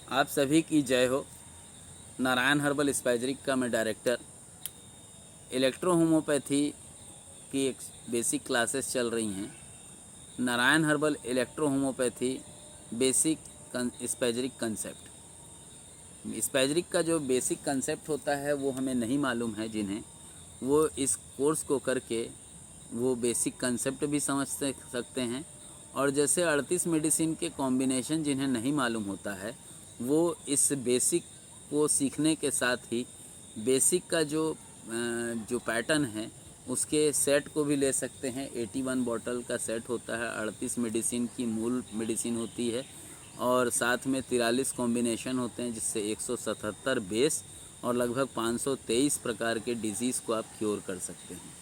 आप सभी की जय हो। नारायण हर्बल स्पाइजरिक का मैं डायरेक्टर। इलेक्ट्रो होम्योपैथी की एक बेसिक क्लासेस चल रही हैं। Narayan herbal electro homoeopathy basic spagyric concept. Spagyric का जो बेसिक कंसेप्ट होता है वो हमें नहीं मालूम है, जिन्हें वो इस कोर्स को करके वो बेसिक कंसेप्ट भी समझ सकते हैं। और जैसे 38 मेडिसिन के कॉम्बिनेशन जिन्हें नहीं मालूम होता है, वो इस बेसिक को सीखने के साथ ही बेसिक का जो पैटर्न है उसके सेट को भी ले सकते हैं। 81 बॉटल का सेट होता है, 38 मेडिसिन की मूल मेडिसिन होती है और साथ में 43 कॉम्बिनेशन होते हैं, जिससे 177 बेस और लगभग 523 प्रकार के डिजीज़ को आप क्योर कर सकते हैं।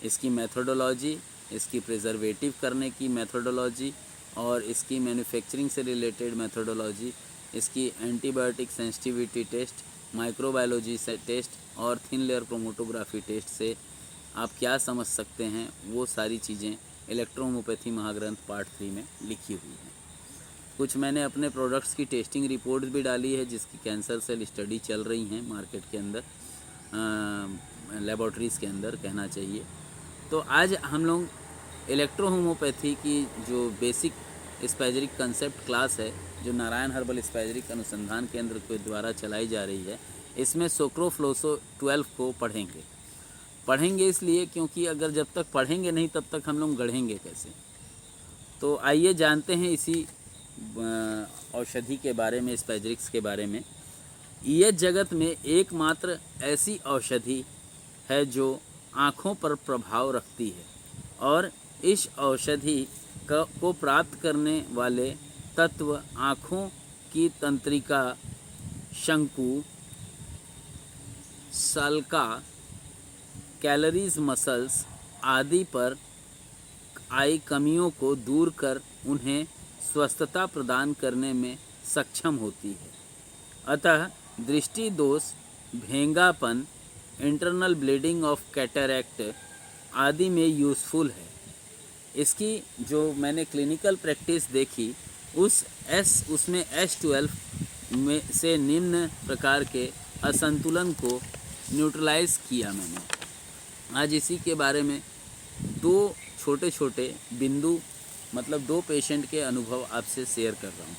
इसकी मेथोडोलॉजी, इसकी प्रिजर्वेटिव करने की मेथोडोलॉजी और इसकी मैन्युफैक्चरिंग से रिलेटेड मेथोडोलॉजी, इसकी एंटीबायोटिक सेंसिटिविटी टेस्ट, माइक्रोबायोलॉजी से टेस्ट और थिन लेयर क्रोमेटोग्राफी टेस्ट से आप क्या समझ सकते हैं, वो सारी चीज़ें इलेक्ट्रोहोम्योपैथी महाग्रंथ पार्ट 3 में लिखी हुई हैं। कुछ मैंने अपने प्रोडक्ट्स की टेस्टिंग रिपोर्ट भी डाली है, जिसकी कैंसर सेल स्टडी चल रही हैं मार्केट के अंदर, लेबॉर्ट्रीज़ के अंदर कहना चाहिए। तो आज हम लोग इलेक्ट्रो होम्योपैथी की जो बेसिक स्पाइजरिक कंसेप्ट क्लास है, जो नारायण हर्बल स्पाइजरिक अनुसंधान केंद्र के द्वारा चलाई जा रही है, इसमें सोक्रोफ्लोसो 12 को पढ़ेंगे इसलिए क्योंकि अगर जब तक पढ़ेंगे नहीं तब तक हम लोग गढ़ेंगे कैसे। तो आइए जानते हैं इसी औषधि के बारे में, स्पाइजरिक्स के बारे में। ये जगत में एकमात्र ऐसी औषधि है जो आँखों पर प्रभाव रखती है और इस औषधि को प्राप्त करने वाले तत्व आँखों की तंत्रिका, शंकु, सल्का, कैलरीज, मसल्स आदि पर आई कमियों को दूर कर उन्हें स्वस्थता प्रदान करने में सक्षम होती है। अतः दृष्टि दोष, भेंगापन, इंटरनल ब्लीडिंग ऑफ कैटरैक्ट आदि में यूज़फुल है। इसकी जो मैंने क्लिनिकल प्रैक्टिस देखी उसमें H12 में से निम्न प्रकार के असंतुलन को न्यूट्रलाइज किया मैंने। आज इसी के बारे में दो छोटे छोटे बिंदु, मतलब दो पेशेंट के अनुभव आपसे शेयर कर रहा हूँ।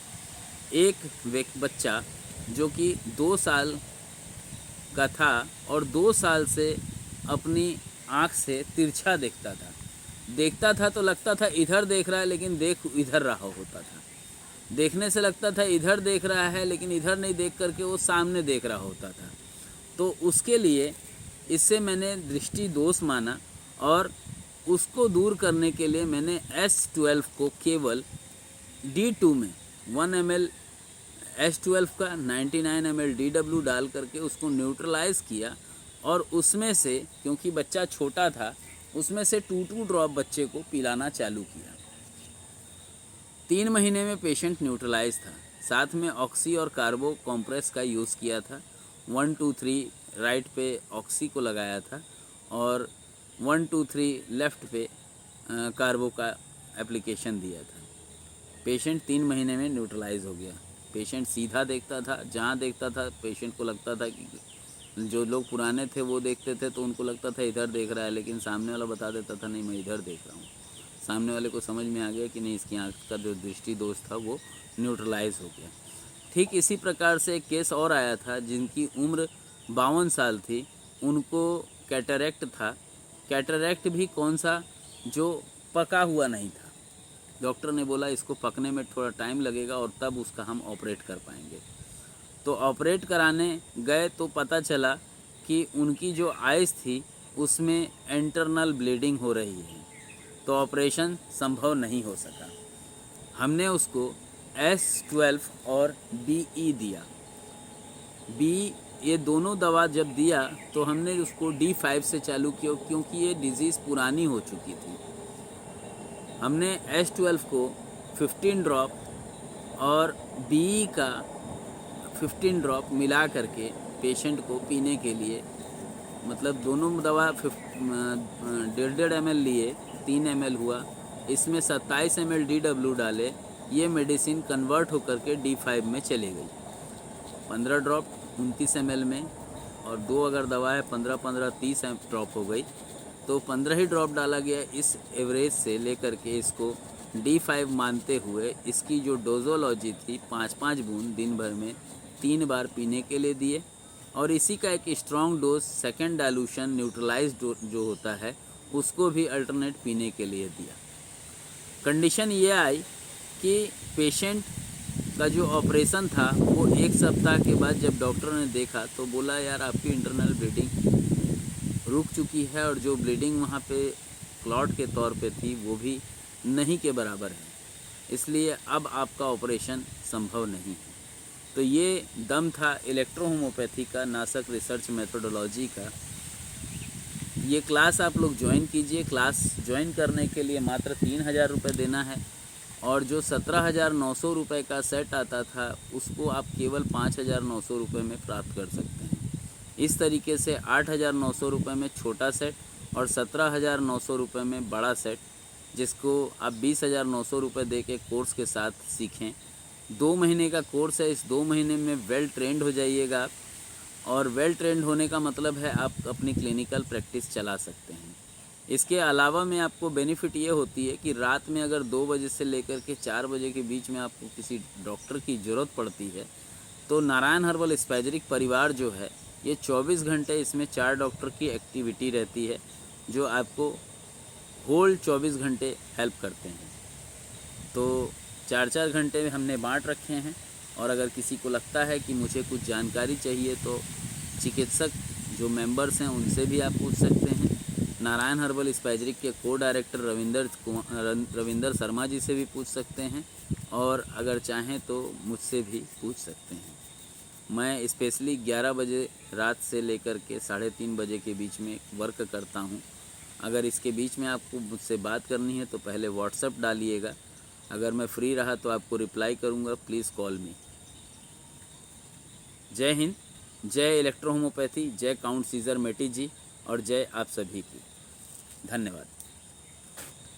एक बच्चा जो कि 2 साल का था और 2 साल से अपनी आँख से तिरछा देखता था तो लगता था इधर देख रहा है, लेकिन देख इधर रहा होता था। देखने से लगता था इधर देख रहा है, लेकिन इधर नहीं देख करके वो सामने देख रहा होता था। तो उसके लिए इससे मैंने दृष्टि दोष माना और उसको दूर करने के लिए मैंने H12 को केवल D2 में 1 ml H12 का 99 ml DW डाल करके उसको न्यूट्रलाइज़ किया और उसमें से, क्योंकि बच्चा छोटा था, उसमें से 2 ड्रॉप बच्चे को पिलाना चालू किया। 3 महीने में पेशेंट न्यूट्रलाइज था। साथ में ऑक्सी और कार्बो कॉम्प्रेस का यूज़ किया था। 1 2 3 राइट पे ऑक्सी को लगाया था और 1 2 3 लेफ़्ट पे कार्बो का एप्लीकेशन दिया था। पेशेंट 3 महीने में न्यूट्रलाइज हो गया। पेशेंट सीधा देखता था, जहाँ देखता था पेशेंट को लगता था कि जो लोग पुराने थे वो देखते थे तो उनको लगता था इधर देख रहा है, लेकिन सामने वाला बता देता था नहीं मैं इधर देख रहा हूँ। सामने वाले को समझ में आ गया कि नहीं, इसकी आँख का जो दृष्टि दोष था वो न्यूट्रलाइज हो गया। ठीक इसी प्रकार से एक केस और आया था जिनकी उम्र 52 साल थी, उनको कैटरैक्ट था। कैटरैक्ट भी कौन सा, जो पका हुआ नहीं था। डॉक्टर ने बोला इसको पकने में थोड़ा टाइम लगेगा और तब उसका हम ऑपरेट कर पाएंगे। तो ऑपरेट कराने गए तो पता चला कि उनकी जो आइज़ थी उसमें इंटरनल ब्लीडिंग हो रही है, तो ऑपरेशन संभव नहीं हो सका। हमने उसको S12 और BE दिया। ये दोनों दवा जब दिया तो हमने उसको D5 से चालू किया, क्योंकि ये डिज़ीज़ पुरानी हो चुकी थी। हमने H12 को 15 ड्रॉप और BE का 15 ड्रॉप मिला करके पेशेंट को पीने के लिए, मतलब दोनों दवा 1.5 ml लिए, 3 ml हुआ। इसमें 27 ml DW डाले, ये मेडिसिन कन्वर्ट होकर के D5 में चली गई। 15 ड्रॉप 29 ml में, और 2 अगर दवा है 15-15 30 ड्रॉप हो गई, तो 15 ही ड्रॉप डाला गया। इस एवरेज से लेकर के इसको D5 मानते हुए इसकी जो डोजोलॉजी थी 5-5 बूंद दिन भर में 3 बार पीने के लिए दिए, और इसी का एक strong dose second dilution neutralised जो होता है उसको भी अल्टरनेट पीने के लिए दिया। कंडीशन ये आई कि पेशेंट का जो ऑपरेशन था वो 1 सप्ताह के बाद जब डॉक्टर ने देखा तो बोला यार आपकी इंटरनल ब्लीडिंग रुक चुकी है, और जो ब्लीडिंग वहाँ पे क्लॉट के तौर पे थी वो भी नहीं के बराबर है, इसलिए अब आपका ऑपरेशन संभव नहीं है। तो ये दम था इलेक्ट्रोहोमोपैथी का, नासक रिसर्च मेथोडोलॉजी का। ये क्लास आप लोग ज्वाइन कीजिए। क्लास ज्वाइन करने के लिए मात्र 3,000 रुपये देना है, और जो 17,900 रुपये का सेट आता था उसको आप केवल 5,900 रुपये में प्राप्त कर सकते हैं। इस तरीके से 8,900 रुपये में छोटा सेट और 17,900 रुपये में बड़ा सेट, जिसको आप 20,900 रुपये दे के कोर्स के साथ सीखें। 2 महीने का कोर्स है, इस 2 महीने में वेल ट्रेंड हो जाइएगा, और वेल ट्रेंड होने का मतलब है आप अपनी क्लिनिकल प्रैक्टिस चला सकते हैं। इसके अलावा में आपको बेनिफिट ये होती है कि रात में अगर 2 बजे से लेकर के 4 बजे के बीच में आपको किसी डॉक्टर की ज़रूरत पड़ती है तो नारायण हर्बल स्पैजरिक परिवार जो है ये 24 घंटे इसमें 4 डॉक्टर की एक्टिविटी रहती है, जो आपको होल 24 घंटे हेल्प करते हैं। तो 4-4 घंटे में हमने बांट रखे हैं, और अगर किसी को लगता है कि मुझे कुछ जानकारी चाहिए तो चिकित्सक जो मेंबर्स हैं उनसे भी आप पूछ सकते हैं। नारायण हर्बल स्पैजरिक के को डायरेक्टर रविंदर शर्मा जी से भी पूछ सकते हैं, और अगर चाहें तो मुझसे भी पूछ सकते हैं। मैं स्पेशली 11 बजे रात से लेकर के 3:30 बजे के बीच में वर्क करता हूं। अगर इसके बीच में आपको मुझसे बात करनी है तो पहले व्हाट्सएप डालिएगा, अगर मैं फ्री रहा तो आपको रिप्लाई करूंगा। प्लीज़ कॉल मी। जय हिंद, जय इलेक्ट्रोहोमोपैथी, जय काउंट सीजर मेटी जी, और जय आप सभी की। धन्यवाद।